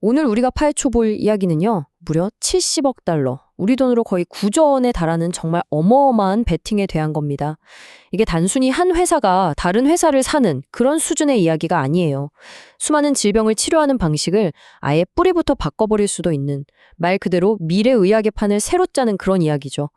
오늘 우리가 파헤쳐볼 이야기는요, 무려 70억 달러, 우리 돈으로 거의 9조 원에 달하는 정말 어마어마한 베팅에 대한 겁니다. 이게 단순히 한 회사가 다른 회사를 사는 그런 수준의 이야기가 아니에요. 수많은 질병을 치료하는 방식을 아예 뿌리부터 바꿔버릴 수도 있는, 말 그대로 미래의학의 판을 새로 짜는 그런 이야기죠.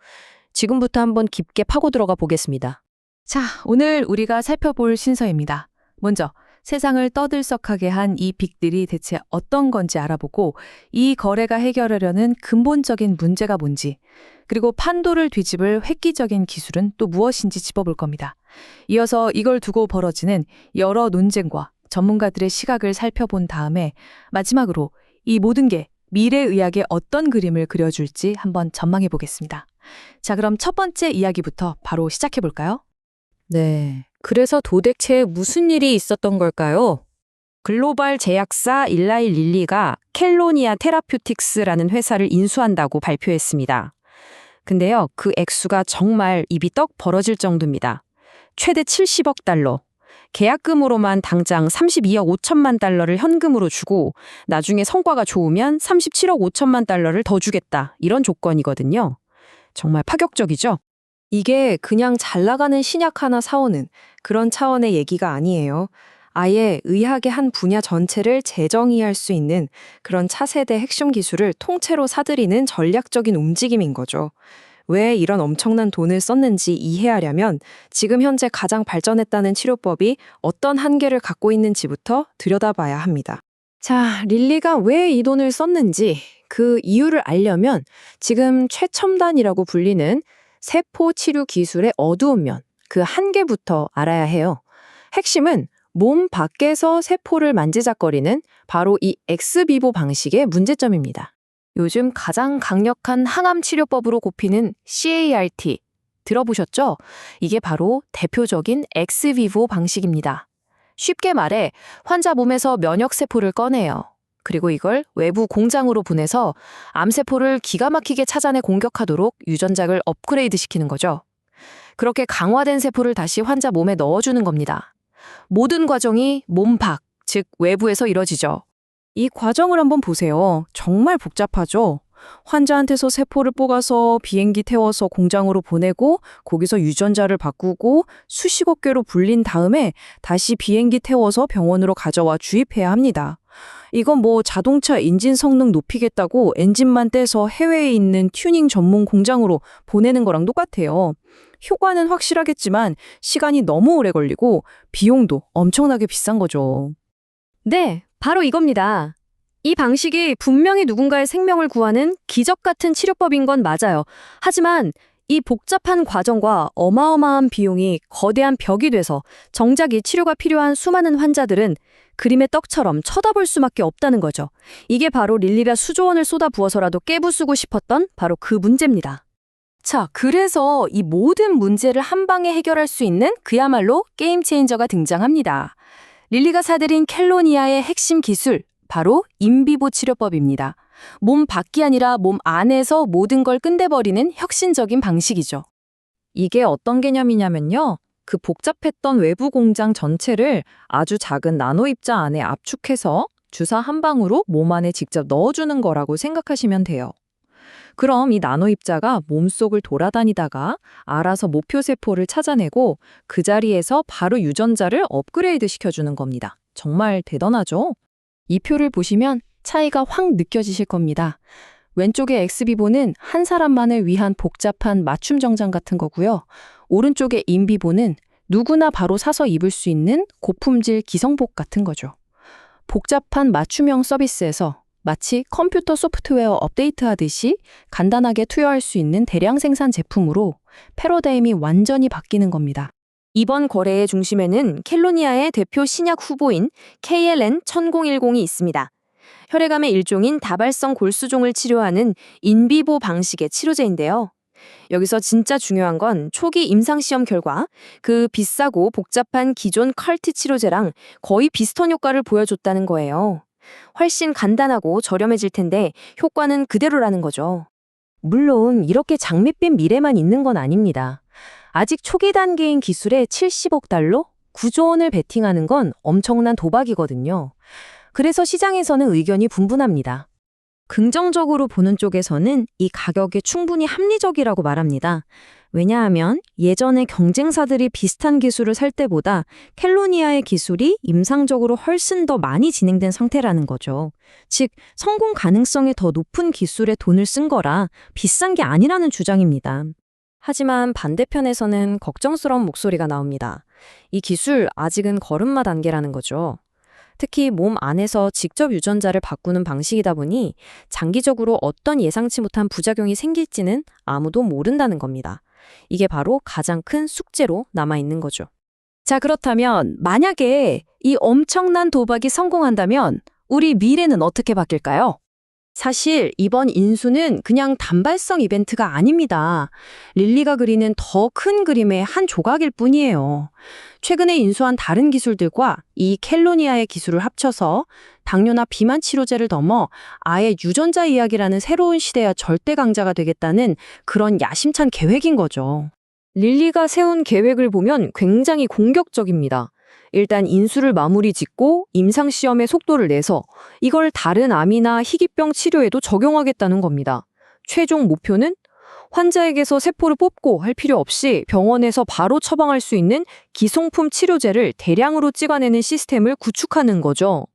지금부터 한번 깊게 파고 들어가 보겠습니다. 자, 오늘 우리가 살펴볼 신서입니다. 먼저 세상을 떠들썩하게 한 이 빅딜이 대체 어떤 건지 알아보고 이 거래가 해결하려는 근본적인 문제가 뭔지, 그리고 판도를 뒤집을 획기적인 기술은 또 무엇인지 짚어볼 겁니다. 이어서 이걸 두고 벌어지는 여러 논쟁과 전문가들의 시각을 살펴본 다음에 마지막으로 이 모든 게 미래의학의 어떤 그림을 그려줄지 한번 전망해 보겠습니다. 자, 그럼 첫 번째 이야기부터 바로 시작해 볼까요? 네. 그래서 도대체 무슨 일이 있었던 걸까요? 글로벌 제약사 일라이 릴리가 켈로니아 테라퓨틱스라는 회사를 인수한다고 발표했습니다. 근데요, 그 액수가 정말 입이 떡 벌어질 정도입니다. 최대 70억 달러. 계약금으로만 당장 32억 5천만 달러를 현금으로 주고 나중에 성과가 좋으면 37억 5천만 달러를 더 주겠다. 이런 조건이거든요. 정말 파격적이죠? 이게 그냥 잘 나가는 신약 하나 사오는 그런 차원의 얘기가 아니에요. 아예 의학의 한 분야 전체를 재정의할 수 있는 그런 차세대 핵심 기술을 통째로 사들이는 전략적인 움직임인 거죠. 왜 이런 엄청난 돈을 썼는지 이해하려면 지금 현재 가장 발전했다는 치료법이 어떤 한계를 갖고 있는지부터 들여다봐야 합니다. 자, 릴리가 왜 이 돈을 썼는지 그 이유를 알려면 지금 최첨단이라고 불리는 세포 치료 기술의 어두운 면, 그 한계부터 알아야 해요. 핵심은 몸 밖에서 세포를 만지작거리는 바로 이 엑스비보 방식의 문제점입니다. 요즘 가장 강력한 항암 치료법으로 꼽히는 CAR-T, 들어보셨죠? 이게 바로 대표적인 엑스비보 방식입니다. 쉽게 말해 환자 몸에서 면역세포를 꺼내요. 그리고 이걸 외부 공장으로 보내서 암세포를 기가 막히게 찾아내 공격하도록 유전자를 업그레이드 시키는 거죠. 그렇게 강화된 세포를 다시 환자 몸에 넣어주는 겁니다. 모든 과정이 몸 밖, 즉 외부에서 이뤄지죠. 이 과정을 한번 보세요. 정말 복잡하죠? 환자한테서 세포를 뽑아서 비행기 태워서 공장으로 보내고 거기서 유전자를 바꾸고 수십억 개로 불린 다음에 다시 비행기 태워서 병원으로 가져와 주입해야 합니다. 이건 뭐 자동차 엔진 성능 높이겠다고 엔진만 떼서 해외에 있는 튜닝 전문 공장으로 보내는 거랑 똑같아요. 효과는 확실하겠지만 시간이 너무 오래 걸리고 비용도 엄청나게 비싼 거죠. 네, 바로 이겁니다. 이 방식이 분명히 누군가의 생명을 구하는 기적 같은 치료법인 건 맞아요. 하지만 이 복잡한 과정과 어마어마한 비용이 거대한 벽이 돼서 정작 이 치료가 필요한 수많은 환자들은 그림의 떡처럼 쳐다볼 수밖에 없다는 거죠. 이게 바로 릴리가 수조 원을 쏟아부어서라도 깨부수고 싶었던 바로 그 문제입니다. 자, 그래서 이 모든 문제를 한 방에 해결할 수 있는 그야말로 게임 체인저가 등장합니다. 릴리가 사들인 켈로니아의 핵심 기술, 바로 인비보 치료법입니다. 몸 밖이 아니라 몸 안에서 모든 걸 끝내버리는 혁신적인 방식이죠. 이게 어떤 개념이냐면요. 그 복잡했던 외부 공장 전체를 아주 작은 나노 입자 안에 압축해서 주사 한 방으로 몸 안에 직접 넣어주는 거라고 생각하시면 돼요. 그럼 이 나노 입자가 몸속을 돌아다니다가 알아서 목표 세포를 찾아내고 그 자리에서 바로 유전자를 업그레이드 시켜주는 겁니다. 정말 대단하죠? 이 표를 보시면 차이가 확 느껴지실 겁니다. 왼쪽의 엑스비보는 한 사람만을 위한 복잡한 맞춤 정장 같은 거고요. 오른쪽의 인비보는 누구나 바로 사서 입을 수 있는 고품질 기성복 같은 거죠. 복잡한 맞춤형 서비스에서 마치 컴퓨터 소프트웨어 업데이트하듯이 간단하게 투여할 수 있는 대량 생산 제품으로 패러다임이 완전히 바뀌는 겁니다. 이번 거래의 중심에는 켈로니아의 대표 신약 후보인 KLN-1010이 있습니다. 혈액암의 일종인 다발성 골수종을 치료하는 인비보 방식의 치료제인데요. 여기서 진짜 중요한 건 초기 임상시험 결과 그 비싸고 복잡한 기존 컬트 치료제랑 거의 비슷한 효과를 보여줬다는 거예요. 훨씬 간단하고 저렴해질 텐데 효과는 그대로라는 거죠. 물론 이렇게 장밋빛 미래만 있는 건 아닙니다. 아직 초기 단계인 기술에 70억 달러? 9조 원을 베팅하는 건 엄청난 도박이거든요. 그래서 시장에서는 의견이 분분합니다. 긍정적으로 보는 쪽에서는 이 가격이 충분히 합리적이라고 말합니다. 왜냐하면 예전에 경쟁사들이 비슷한 기술을 살 때보다 캘로니아의 기술이 임상적으로 훨씬 더 많이 진행된 상태라는 거죠. 즉, 성공 가능성이 더 높은 기술에 돈을 쓴 거라 비싼 게 아니라는 주장입니다. 하지만 반대편에서는 걱정스러운 목소리가 나옵니다. 이 기술 아직은 걸음마 단계라는 거죠. 특히 몸 안에서 직접 유전자를 바꾸는 방식이다 보니 장기적으로 어떤 예상치 못한 부작용이 생길지는 아무도 모른다는 겁니다. 이게 바로 가장 큰 숙제로 남아있는 거죠. 자, 그렇다면 만약에 이 엄청난 도박이 성공한다면 우리 미래는 어떻게 바뀔까요? 사실 이번 인수는 그냥 단발성 이벤트가 아닙니다. 릴리가 그리는 더 큰 그림의 한 조각일 뿐이에요. 최근에 인수한 다른 기술들과 이 캘로니아의 기술을 합쳐서 당뇨나 비만 치료제를 넘어 아예 유전자 이야기라는 새로운 시대의 절대 강자가 되겠다는 그런 야심찬 계획인 거죠. 릴리가 세운 계획을 보면 굉장히 공격적입니다. 일단 인수를 마무리 짓고 임상시험의 속도를 내서 이걸 다른 암이나 희귀병 치료에도 적용하겠다는 겁니다. 최종 목표는 환자에게서 세포를 뽑고 할 필요 없이 병원에서 바로 처방할 수 있는 기성품 치료제를 대량으로 찍어내는 시스템을 구축하는 거죠.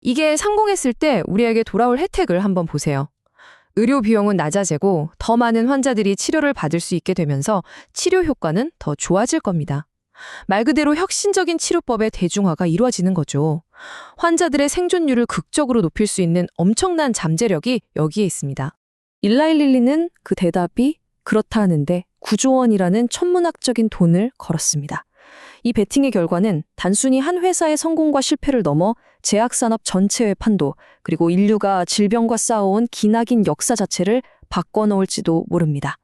이게 성공했을 때 우리에게 돌아올 혜택을 한번 보세요. 의료 비용은 낮아지고 더 많은 환자들이 치료를 받을 수 있게 되면서 치료 효과는 더 좋아질 겁니다. 말 그대로 혁신적인 치료법의 대중화가 이루어지는 거죠. 환자들의 생존율을 극적으로 높일 수 있는 엄청난 잠재력이 여기에 있습니다. 일라이 릴리는 그 대답이 그렇다 하는데 9조 원이라는 천문학적인 돈을 걸었습니다. 이 베팅의 결과는 단순히 한 회사의 성공과 실패를 넘어 제약산업 전체의 판도, 그리고 인류가 질병과 싸워온 기나긴 역사 자체를 바꿔놓을지도 모릅니다.